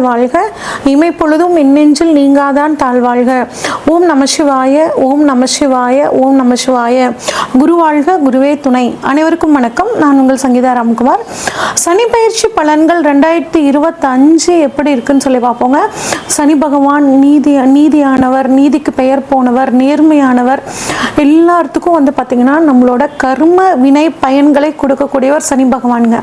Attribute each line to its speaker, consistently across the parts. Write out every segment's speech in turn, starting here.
Speaker 1: வாழ்க, இமைப்பொழுதும் எண்ணெஞ்சில் நீங்காதான் தாழ்வாழ்க. ஓம் நம சிவாய, ஓம் நம சிவாய, ஓம் நம சிவாய. குரு வாழ்க, குருவே துணை. அனைவருக்கும் வணக்கம். நான் உங்கள் சங்கீதா ராம்குமார். சனி பயிற்சி பலன்கள் 2025 எப்படி இருக்குன்னு சொல்லி பார்ப்போங்க. சனி பகவான் நீதியானவர், நீதிக்கு பெயர் போனவர், நேர்மையானவர். எல்லாத்துக்கும் வந்து பார்த்தீங்கன்னா நம்மளோட கர்ம வினை பயன்களை கொடுக்கக்கூடியவர் சனி பகவானுங்க.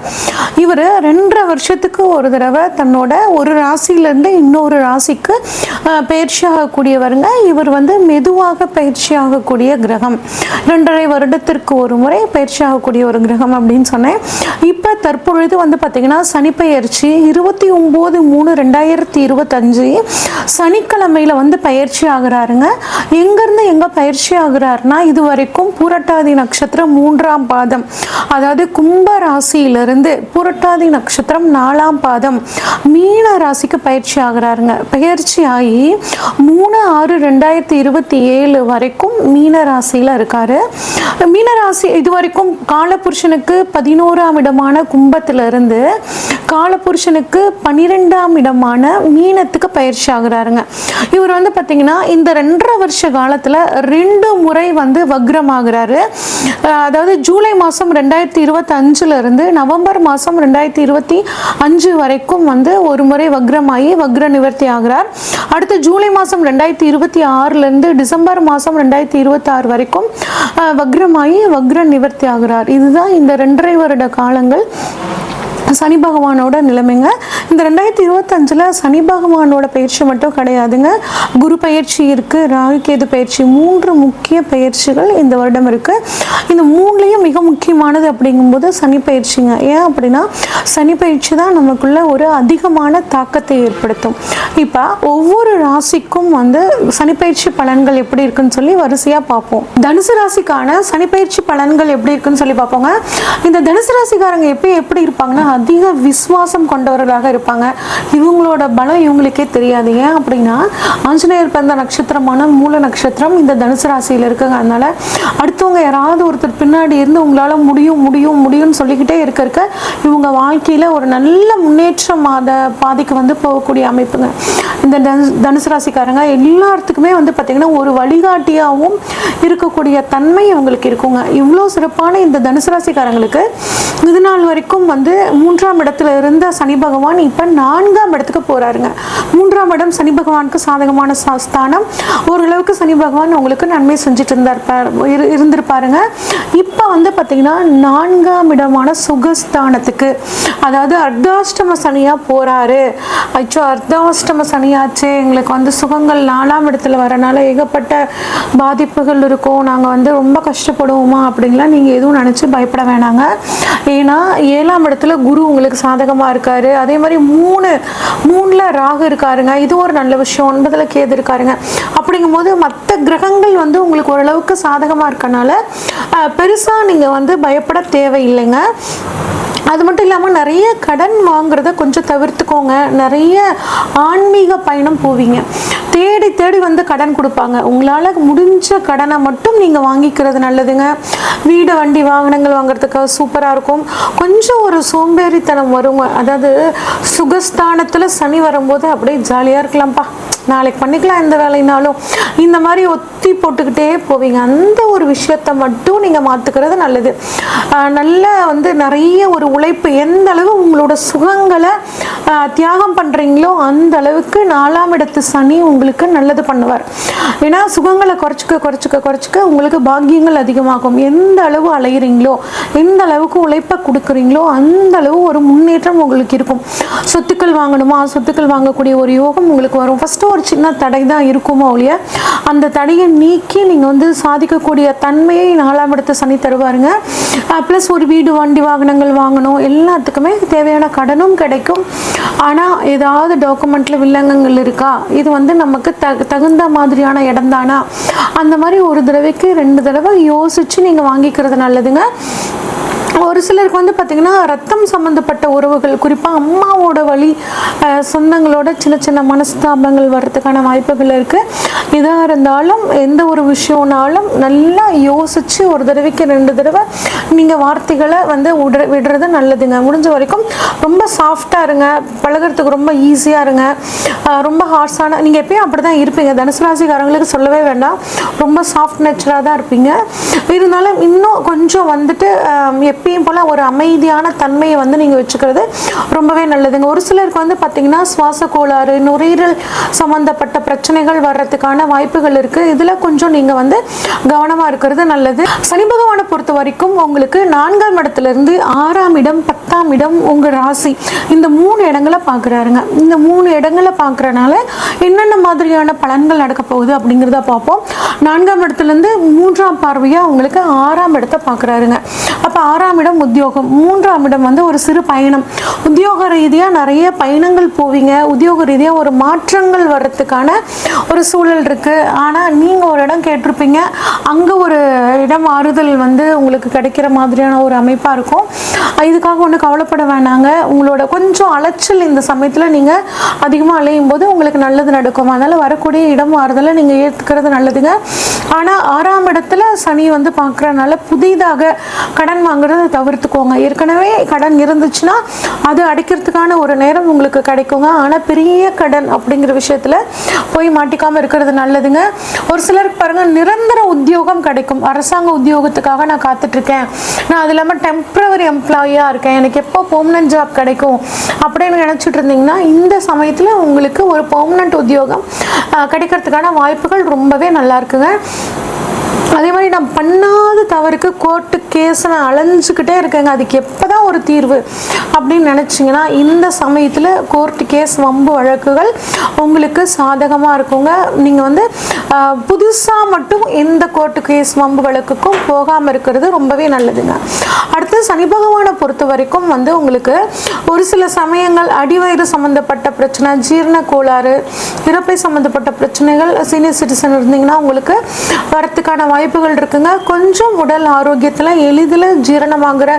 Speaker 1: இவர் 2.5 வருஷத்துக்கு ஒரு தடவை தன்னோட ஒரு ராசியிலேருந்து இன்னொரு ராசிக்கு பயிற்சி ஆகக்கூடியவருங்க. இவர் வந்து மெதுவாக பயிற்சி ஆகக்கூடிய கிரகம். 2.5 வருடத்திற்கு ஒரு முறை பயிற்சி ஆகக்கூடிய ஒரு கிரகம் அப்படின்னு சொன்னேன். இப்போ தற்பொழுது வந்து பார்த்தீங்கன்னா சனி பயிற்சி 29/3/2025 சனிக்கிழமையில் வந்து பயிற்சி ஆகிறாருங்க. எங்கேருந்து எங்கே பயிற்சி ஆகிறாருன்னா, இது வரைக்கும் பூரட்டாதி நட்சத்திரம் 3ஆம் பாதம், அதாவது கும்ப ராசியிலிருந்து பூரட்டாதி நட்சத்திரம் 4ஆம் பாதம் மீன ராசிக்கு பயிற்சி ஆகிறாருங்க. பயிற்சி ஆகி 3/6/2027 வரைக்கும் மீன ராசியில் இருக்காரு. மீனராசி இது வரைக்கும் காலபுருஷனுக்கு 11ஆம் இடமான கும்பத்திலிருந்து காலபுருஷனுக்கு 12ஆம் இடமான மீனத்துக்கு பயிற்சி ஆகிறாருங்க. இவர் வந்து பார்த்தீங்கன்னா இந்த 2.5 வருஷ காலத்தில் 2 முறை வந்து வக்ரம் ஆகிறாரு. அதாவது ஜூலை மாதம் 2025 இருந்து நவம்பர் மாதம் 2025 வரைக்கும் வந்து ஒரு முறை வக்ரமாகி வக்ர நிவர்த்தி ஆகிறார். அடுத்து ஜூலை மாதம் 2026 டிசம்பர் மாதம் 2026 வரைக்கும் வக்ரமாகி வக்ர நிவர்த்தி ஆகிறார். இதுதான் இந்த 2.5 வருட காலங்கள் சனி பகவானோட நிலைமைங்க. இந்த 2025 சனி பகவானோட பயிற்சி மட்டும் கிடையாதுங்க. குரு பயிற்சி இருக்கு, ராகு கேது பயிற்சி, 3 முக்கிய பயிற்சிகள் இந்த வருடம் இருக்கு. இந்த 3லையும் மிக முக்கியமானது அப்படிங்கும்போது சனி பயிற்சிங்க. ஏன் அப்படின்னா சனி பயிற்சி தான் நமக்குள்ள ஒரு அதிகமான தாக்கத்தை ஏற்படுத்தும். இப்போ ஒவ்வொரு ராசிக்கும் வந்து சனி பயிற்சி பலன்கள் எப்படி இருக்குன்னு சொல்லி வரிசையா பார்ப்போம். தனுசு ராசிக்கான சனி பயிற்சி பலன்கள் எப்படி இருக்குன்னு சொல்லி பார்ப்போங்க. இந்த தனுசு ராசிக்காரங்க எப்படி இருப்பாங்கன்னா, அதிக விசுவாசம் கொண்டவர்களாக இருப்பாங்க. இவங்களோட பலம் இவங்களுக்கே தெரியாது. ஏன் அப்படின்னா ஆஞ்சநேயர் பிறந்த நட்சத்திரமான மூல நட்சத்திரம் இந்த தனுசு ராசியில் இருக்குங்க. அதனால அடுத்தவங்க யாராவது ஒருத்தர் பின்னாடி இருந்து உங்களால் முடியும்னு சொல்லிக்கிட்டே இருக்க இவங்க வாழ்க்கையில் ஒரு நல்ல முன்னேற்றம் பாதைக்கு வந்து போகக்கூடிய அமைப்புங்க. இந்த தனுசு ராசிக்காரங்க எல்லாத்துக்குமே வந்து பார்த்தீங்கன்னா ஒரு வழிகாட்டியாகவும் இருக்கக்கூடிய தன்மை இவங்களுக்கு இருக்குங்க. இவ்வளோ சிறப்பான இந்த தனுசு ராசிக்காரங்களுக்கு இது நாள் வரைக்கும் வந்து 3ஆம் இடத்துல இருந்த சனி பகவான் இப்போ 4ஆம் இடத்துக்கு போறாருங்க. 3ஆம் இடம் சனி பகவானுக்கு சாதகமான ஸ்தானம். ஓரளவுக்கு சனி பகவான் உங்களுக்கு நன்மை செஞ்சுட்டு இருந்திருப்பாருங்க. இப்போ வந்து பார்த்தீங்கன்னா 4ஆம் இடமான சுகஸ்தானத்துக்கு, அதாவது அர்த்தாஷ்டம சனியா போறாரு. அச்சோ அர்த்தாஷ்டம சனியாச்சே, எங்களுக்கு வந்து சுகங்கள் 4ஆம் இடத்துல வரனால ஏகப்பட்ட பாதிப்புகள் இருக்கும், நாங்கள் வந்து ரொம்ப கஷ்டப்படுவோமா அப்படின்லாம் நீங்கள் எதுவும் நினச்சி பயப்பட வேணாங்க. ஏன்னா 7ஆம் இடத்துல குரு உங்களுக்கு சாதகமாக இருக்காரு. அதே மாதிரி 3ல் ராகு இருக்காருங்க. இது ஒரு நல்ல விஷயம். 9ல் கேது இருக்காருங்க. அப்படிங்கும்போது மற்ற கிரகங்கள் வந்து உங்களுக்கு ஓரளவுக்கு சாதகமாக இருக்கனால பெருசாக நீங்கள் வந்து பயப்பட தேவையில்லைங்க. அது மட்டும் இல்லாமல் நிறைய கடன் வாங்குறத கொஞ்சம் தவிர்த்துக்கோங்க. நிறைய ஆன்மீக பயணம் போவீங்க. தேடி வந்து கடன் கொடுப்பாங்க. உங்களால் முடிஞ்ச கடனை மட்டும் நீங்கள் வாங்கிக்கிறது நல்லதுங்க. வீடு வண்டி வாகனங்கள் வாங்குறதுக்கு சூப்பராக இருக்கும். கொஞ்சம் ஒரு சோம்பேறித்தனம் வருங்க. அதாவது சுகஸ்தானத்தில் சனி வரும்போது அப்படியே ஜாலியாக இருக்கலாம்ப்பா, நாளைக்கு பண்ணிக்கலாம் எந்த வேலைனாலும், இந்த மாதிரி ஒத்தி போட்டுக்கிட்டே போவீங்க. அந்த ஒரு விஷயத்தை மட்டும் நீங்கள் மாற்றுக்கிறது நல்லது. நல்ல வந்து நிறைய ஒரு உழைப்பு, எந்த அளவு உங்களோட சுகங்களை தியாகம் பண்ணுறீங்களோ அந்த அளவுக்கு 4ஆம் இடத்து சனி உங்களுக்கு நல்லது பண்ணுவார். ஏன்னா சுகங்களை குறைச்சிக்க உங்களுக்கு பாக்கியங்கள் அதிகமாகும். எந்த அளவு அலைகிறீங்களோ, எந்த அளவுக்கு உழைப்பை கொடுக்குறீங்களோ அந்த அளவு ஒரு முன்னேற்றம் உங்களுக்கு இருக்கும். சொத்துக்கள் வாங்கணுமா, சொத்துக்கள் வாங்கக்கூடிய ஒரு யோகம் உங்களுக்கு வரும். ஃபஸ்ட்டு ஒரு சின்ன தடை தான் இருக்குமோ ஒழிய அந்த தடையை நீக்கி நீங்கள் வந்து சாதிக்கக்கூடிய தன்மையை 4ஆம் இடத்து சனி தருவாருங்க. ப்ளஸ் ஒரு வீடு வண்டி வாகனங்கள் வாங்கணும், எல்லாத்துக்குமே தேவையான கடனும் கிடைக்கும். ஆனால் ஏதாவது டாக்குமெண்ட்டில் வில்லங்கங்கள் இருக்கா, இது வந்து நமக்கு தகுந்த மாதிரியான இடம் தானா, அந்த மாதிரி ஒரு தடவைக்கு 2 தடவை யோசித்து நீங்கள் வாங்கிக்கிறது நல்லதுங்க. ஒரு சிலருக்கு வந்து பார்த்திங்கன்னா ரத்தம் சம்மந்தப்பட்ட உறவுகள், குறிப்பாக அம்மாவோட வழி சொந்தங்களோட சின்ன சின்ன மனஸ்தாபங்கள் வர்றதுக்கான வாய்ப்புகள் இருக்குது. இதாக இருந்தாலும் எந்த ஒரு விஷயம்னாலும் நல்லா யோசித்து ஒரு தடவைக்கு 2 தடவை நீங்கள் வார்த்தைகளை வந்து விடுறது நல்லதுங்க. முடிஞ்ச வரைக்கும் ரொம்ப சாஃப்டாக இருங்க, பழகிறதுக்கு ரொம்ப ஈஸியாக இருங்க. ரொம்ப ஹார்ஷான நீங்கள் எப்பயும் அப்படி தான் இருப்பீங்க. தனுசு ராசிக்காரங்களுக்கு சொல்லவே வேண்டாம், ரொம்ப சாஃப்ட் நேச்சராக தான் இருப்பீங்க. இருந்தாலும் இன்னும் கொஞ்சம் வந்துட்டு எப்பயும் போல் ஒரு அமைதியான தன்மையை வந்து நீங்கள் வச்சுக்கிறது ரொம்பவே நல்லதுங்க. ஒரு சிலருக்கு வந்து பார்த்திங்கன்னா சுவாச கோளாறு, நுரையீரல் சம்மந்தப்பட்ட பிரச்சனைகள் வர்றதுக்கான வாய்ப்புகள் இருக்குது. இதில் கொஞ்சம் நீங்கள் வந்து கவனமாக இருக்கிறது நல்லது. சனி பகவானை பொறுத்த வரைக்கும் உங்களுக்கு 4ஆம் இடத்துலேருந்து 6ஆம் இடம், 10ஆம் இடம், உங்கள் ராசி, இந்த 3 இடங்களை பார்க்குறாருங்க. இந்த 3 இடங்களை பார்க்குறனால என்னென்ன மாதிரியான பலன்கள் நடக்க போகுது அப்படிங்கிறத பார்ப்போம். 4ஆம் இடத்துலேருந்து 3ஆம் பார்வையாக உங்களுக்கு 6ஆம் இடத்தை பார்க்குறாருங்க. அப்போ 6ஆம் இடம் உத்தியோகம், 3ஆம் இடம் வந்து ஒரு சிறு பயணம். உத்தியோக ரீதியாக நிறைய பயணங்கள் போவீங்க. உத்தியோக ரீதியாக ஒரு மாற்றங்கள் வர்றதுக்கான ஒரு சூழல் இருக்குது. ஆனால் நீங்கள் ஒரு இடம் கேட்டிருப்பீங்க, அங்கே ஒரு இடம் மாறுதல் வந்து உங்களுக்கு கிடைக்கிற மாதிரியான ஒரு அமைப்பாக இருக்கும். இதுக்காக ஒன்றும் கவலைப்பட வேணாங்க. உங்களோட கொஞ்சம் அலைச்சல் இந்த சமயத்தில் நீங்கள் அதிகமாக அலையும் போது உங்களுக்கு நல்லது நடக்கும். அதனால் வரக்கூடிய இடம் மாறுதலை நீங்கள் ஏற்றுக்கிறது நல்லதுங்க. ஆனால் 6ஆம் இடத்துல சனி வந்து பார்க்குறதுனால புதிதாக கடன் வாங்குறத தவிர்த்துக்கோங்க. ஏற்கனவே கடன் இருந்துச்சுன்னா அது அடைக்கிறதுக்கான ஒரு நேரம் உங்களுக்கு கிடைக்குங்க. ஆனால் பெரிய கடன் அப்படிங்கிற விஷயத்தில் போய் மாட்டிக்காமல் இருக்கிறது நல்லதுங்க. ஒரு சிலருக்கு பாருங்கள், நிரந்தர உத்தியோகம் கிடைக்கும். அரசாங்க உத்தியோகத்துக்காக நான் காத்துட்ருக்கேன், நான் அது இல்லாமல் டெம்ப்ரவரி எம்ப்ளாயியாக இருக்கேன், எனக்கு எப்போ பெர்மனன்ட் ஜாப் கிடைக்கும் அப்படின்னு நினச்சிட்டு இருந்தீங்கன்னா இந்த சமயத்தில் உங்களுக்கு ஒரு பெர்மனன்ட் உத்தியோகம் கிடைக்கிறதுக்கான வாய்ப்புகள் ரொம்பவே நல்லா இருக்குங்க. அதே மாதிரி நான் பண்ணாத தவறுக்கு கோர்ட்டு கேஸ் நான் அலைஞ்சிக்கிட்டே இருக்கேங்க, அதுக்கு எப்போ தான் ஒரு தீர்வு அப்படின்னு நினச்சிங்கன்னா இந்த சமயத்தில் கோர்ட்டு கேஸ், வம்பு வழக்குகள் உங்களுக்கு சாதகமாக இருக்குங்க. நீங்கள் வந்து புதுசாக மட்டும் எந்த கோர்ட்டு கேஸ், வம்பு வழக்குக்கும் போகாமல் இருக்கிறது ரொம்பவே நல்லதுங்க. அடுத்து சனி பகவானை பொறுத்த வரைக்கும் வந்து உங்களுக்கு ஒரு சில சமயங்கள் அடிவயிறு சம்மந்தப்பட்ட பிரச்சனை, ஜீரண கோளாறு, இறப்பை சம்மந்தப்பட்ட பிரச்சனைகள் சீனியர் சிட்டிசன் இருந்தீங்கன்னா உங்களுக்கு வரத்துக்கான வாய்ப்புகள் இருக்குங்க. கொஞ்சம் உடல் ஆரோக்கியத்தில் எளிதில் ஜீரணமாகிற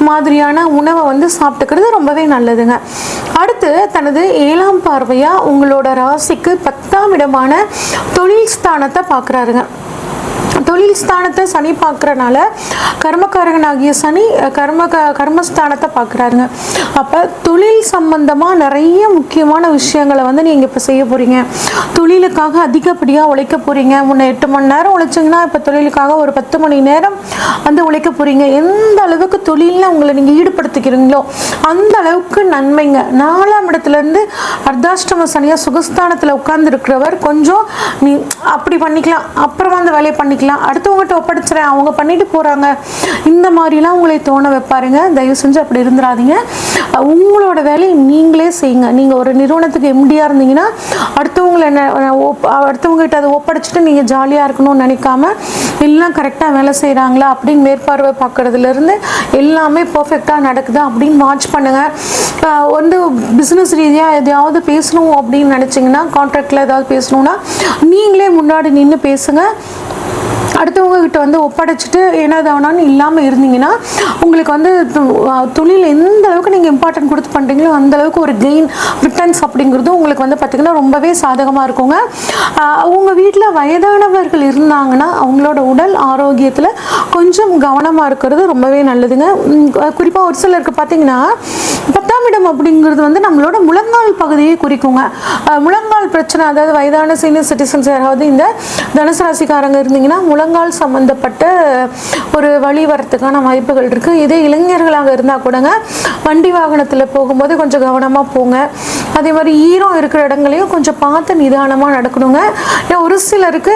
Speaker 1: மாதிரியான உணவை வந்து சாப்பிட்டுக்கிறது ரொம்பவே நல்லதுங்க. அடுத்து தனது 7ஆம் பார்வையாக உங்களோட ராசிக்கு 10ஆம் இடமான தொழில் ஸ்தானத்தை பார்க்குறாருங்க. தொழில் ஸ்தானத்தை சனி பார்க்குறனால கர்மக்காரகனாகிய சனி கர்மஸ்தானத்தை பார்க்குறாருங்க. அப்போ தொழில் சம்பந்தமாக நிறைய முக்கியமான விஷயங்களை வந்து நீங்கள் இப்போ செய்ய போகிறீங்க. தொழிலுக்காக அதிகப்படியாக உழைக்க போகிறீங்க. முன்ன 8 மணி நேரம் உழைச்சிங்கன்னா இப்போ தொழிலுக்காக ஒரு 10 மணி நேரம் வந்து உழைக்க போகிறீங்க. எந்த அளவுக்கு தொழிலில் உங்களை நீங்கள் ஈடுபடுத்திக்கிறீங்களோ அந்த அளவுக்கு நன்மைங்க. 4ஆம் இடத்துலேருந்து அர்த்தாஷ்டம சனியாக சுகஸ்தானத்தில் உட்கார்ந்துருக்கிறவர் கொஞ்சம் நீ அப்படி பண்ணிக்கலாம், அப்புறமா அந்த வேலையை பண்ணிக்கலாம், அடுத்தவங்ககிட்ட ஒப்படைச்சிறேன், அவங்க பண்ணிட்டு போகிறாங்க, இந்த மாதிரிலாம் உங்களை தோண வைப்பாருங்க. தயவு செஞ்சு அப்படி இருந்துடாதீங்க. உங்களோட வேலையை நீங்களே செய்யுங்க. நீங்கள் ஒரு நிறுவனத்துக்கு எம்டியாக இருந்தீங்கன்னா அடுத்தவங்ககிட்ட அதை ஒப்படைச்சிட்டு நீங்கள் ஜாலியாக இருக்கணும்னு நினைக்காம எல்லாம் கரெக்டாக வேலை செய்கிறாங்களா அப்படின்னு மேற்பார்வை பார்க்குறதுலேருந்து எல்லாமே பர்ஃபெக்டாக நடக்குதா அப்படின்னு வாட்ச் பண்ணுங்கள். வந்து பிஸ்னஸ் ரீதியாக எதையாவது பேசணும் அப்படின்னு நினச்சிங்கன்னா, கான்ட்ராக்டில் ஏதாவது பேசணுன்னா நீங்களே முன்னாடி நின்று பேசுங்க. அடுத்தவங்க கிட்ட வந்து ஒப்படைச்சிட்டு என்னதானான்னு இல்லாமல் இருந்தீங்கன்னா உங்களுக்கு வந்து தொழில் எந்த அளவுக்கு நீங்கள் இம்பார்ட்டன்ட் கொடுத்து பண்ணுறீங்களோ அந்த அளவுக்கு ஒரு கெயின் ரிட்டர்ன்ஸ் அப்படிங்கிறது உங்களுக்கு வந்து பார்த்திங்கன்னா ரொம்பவே சாதகமாக இருக்குங்க. உங்கள் வீட்டில் வயதானவர்கள் இருந்தாங்கன்னா அவங்களோட உடல் ஆரோக்கியத்தில் கொஞ்சம் கவனமாக இருக்கிறது ரொம்பவே நல்லதுங்க. குறிப்பாக ஒரு சிலருக்கு பார்த்திங்கன்னா 10ஆம் இடம் அப்படிங்கிறது வந்து நம்மளோட முழங்கால் பகுதியை குறிக்குங்க. முழங்கால் பிரச்சனை, அதாவது வயதான சீனியர் சிட்டிசன்ஸ் யாராவது இந்த தனுசு ராசிக்காரங்க இருந்தீங்கன்னா முழங்கால் சம்மந்தப்பட்ட ஒரு வழி வரத்துக்கான வாய்ப்புகள் இருக்குது. இதே இளைஞர்களாக இருந்தால் கூடங்க வண்டி வாகனத்தில் போகும்போது கொஞ்சம் கவனமாக போங்க. அதே மாதிரி ஈரம் இருக்கிற இடங்களையும் கொஞ்சம் பார்த்து நிதானமாக நடக்கணுங்க. ஒரு சிலருக்கு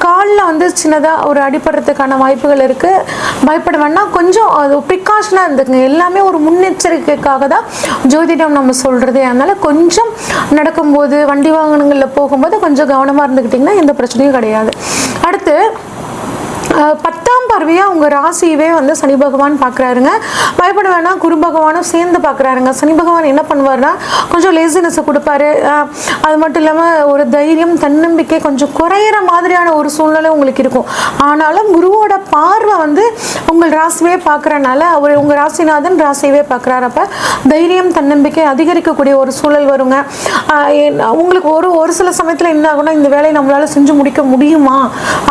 Speaker 1: காலில் வந்து சின்னதாக ஒரு அடிப்படுறதுக்கான வாய்ப்புகள் இருக்குது. பயப்பட வேண்டாம், கொஞ்சம் அது ப்ரிகாஷனாக இருந்துக்குங்க. எல்லாமே ஒரு முன்னெச்சரிக்கைக்காக தான் ஜோதிடம் நம்ம சொல்கிறது. அதனால் கொஞ்சம் நடக்கும்போது வண்டி வாகனங்களில் போகும்போது கொஞ்சம் கவனமாக இருந்துக்கிட்டிங்கன்னா எந்த பிரச்சனையும் கிடையாது. அடுத்து 10ஆம் பார்வையாக உங்கள் ராசியவே வந்து சனி பகவான் பார்க்குறாருங்க. பயப்பட வேணாம், குரு பகவானும் சேர்ந்து பார்க்குறாருங்க. சனி பகவான் என்ன பண்ணுவார்னா கொஞ்சம் லேசினஸை கொடுப்பாரு. அது மட்டும் இல்லாமல் ஒரு தைரியம் தன்னம்பிக்கை கொஞ்சம் குறையிற மாதிரியான ஒரு சூழ்நிலை உங்களுக்கு இருக்கும். ஆனாலும் குருவோட பார்வை வந்து உங்கள் ராசியே பார்க்குறனால அவர் உங்கள் ராசிநாதன் ராசியவே பார்க்குறாரு. அப்போ தைரியம் தன்னம்பிக்கை அதிகரிக்கக்கூடிய ஒரு சூழல் வருங்க. உங்களுக்கு ஒரு சில சமயத்தில் என்ன ஆகும்னா இந்த வேலையை நம்மளால செஞ்சு முடிக்க முடியுமா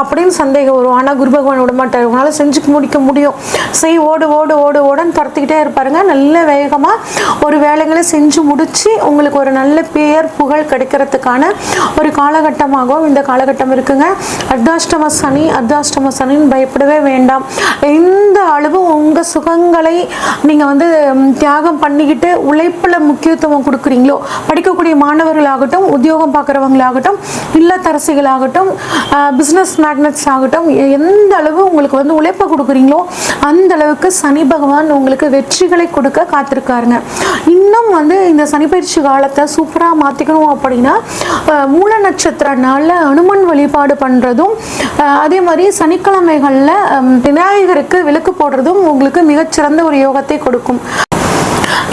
Speaker 1: அப்படின்னு சந்தேகம் வரும். ஆனால் குரு பகவான் விட மாட்டார், உங்களால் செஞ்சு முடிக்க முடியும், செய், ஓடு ஓடு ஓடு ஓடுன்னு துரத்திக்கிட்டே இருப்பாருங்க. நல்ல வேகமாக ஒரு வேலைகளை செஞ்சு முடிச்சு உங்களுக்கு ஒரு நல்ல பெயர் புகழ் கிடைக்கிறதுக்கான ஒரு காலகட்டமாகவும் இந்த காலகட்டம் இருக்குங்க. அர்த்தாஷ்டம சனின்னு பயப்படவே வேண்டாம். எந்த அளவு உங்கள் சுகங்களை நீங்கள் வந்து தியாகம் பண்ணிக்கிட்டு உழைப்பில் முக்கியத்துவம் கொடுக்குறீங்களோ, படிக்கக்கூடிய மாணவர்களாகட்டும், உத்தியோகம் பார்க்குறவங்களாகட்டும், இல்லத்தரசிகளாகட்டும், பிஸ்னஸ் மேக்னட்ஸ் ஆகட்டும், எந்த அளவு உங்களுக்கு வந்து உழைப்பை கொடுக்குறீங்களோ அந்த அளவுக்கு சனி பகவான் உங்களுக்கு வெற்றிகளை கொடுக்க காத்திருக்காருங்க. இன்னும் வந்து இந்த சனிப்பயிற்சி காலத்தை சூப்பராக மாற்றிக்கணும் அப்படின்னா மூல நட்சத்திர நாளில் அனுமன் வழிபாடு பண்ணுறதும், அதே மாதிரி சனிக்கிழமைகளில் விநாயகருக்கு விளக்கு போடுறதும் உங்களுக்கு மிகச்சிறந்த ஒரு யோகத்தை கொடுக்கும்.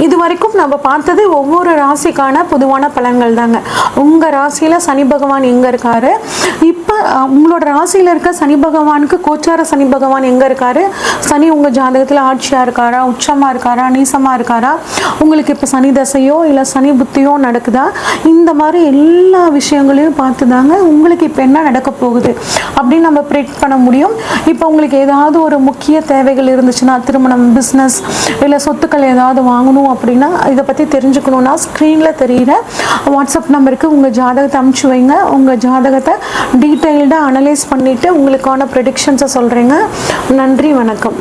Speaker 1: இது வரைக்கும் நம்ம பார்த்தது ஒவ்வொரு ராசிக்கான பொதுவான பலன்கள் தாங்க. உங்கள் ராசியில் சனி பகவான் எங்கே இருக்காரு, இப்போ உங்களோட ராசியில் இருக்க சனி பகவானுக்கு கோச்சார சனி பகவான் எங்கே இருக்காரு, சனி உங்கள் ஜாதகத்தில் ஆட்சியாக இருக்காரா, உச்சமாக இருக்காரா, நீசமாக இருக்காரா, உங்களுக்கு இப்போ சனி தசையோ இல்லை சனி புத்தியோ நடக்குதா, இந்த மாதிரி எல்லா விஷயங்களையும் பார்த்து தாங்க உங்களுக்கு இப்போ என்ன நடக்க போகுது அப்படின்னு நம்ம ப்ரெடிக்ட் பண்ண முடியும். இப்போ உங்களுக்கு ஏதாவது ஒரு முக்கிய தேவைகள் இருந்துச்சுன்னா, திருமணம், பிஸ்னஸ் இல்லை சொத்துக்கள் ஏதாவது வாங்கணும் அப்படின்னா, இதை பற்றி தெரிஞ்சுக்கணுன்னா ஸ்க்ரீனில் தெரிகிற வாட்ஸ்அப் நம்பருக்கு உங்கள் ஜாதகத்தை அனுப்பிச்சு வைங்க. உங்கள் ஜாதகத்தை டீட்டெயில்டாக அனலைஸ் பண்ணிவிட்டு உங்களுக்கான ப்ரெடிக்ஷன்ஸை சொல்கிறேங்க. நன்றி, வணக்கம்.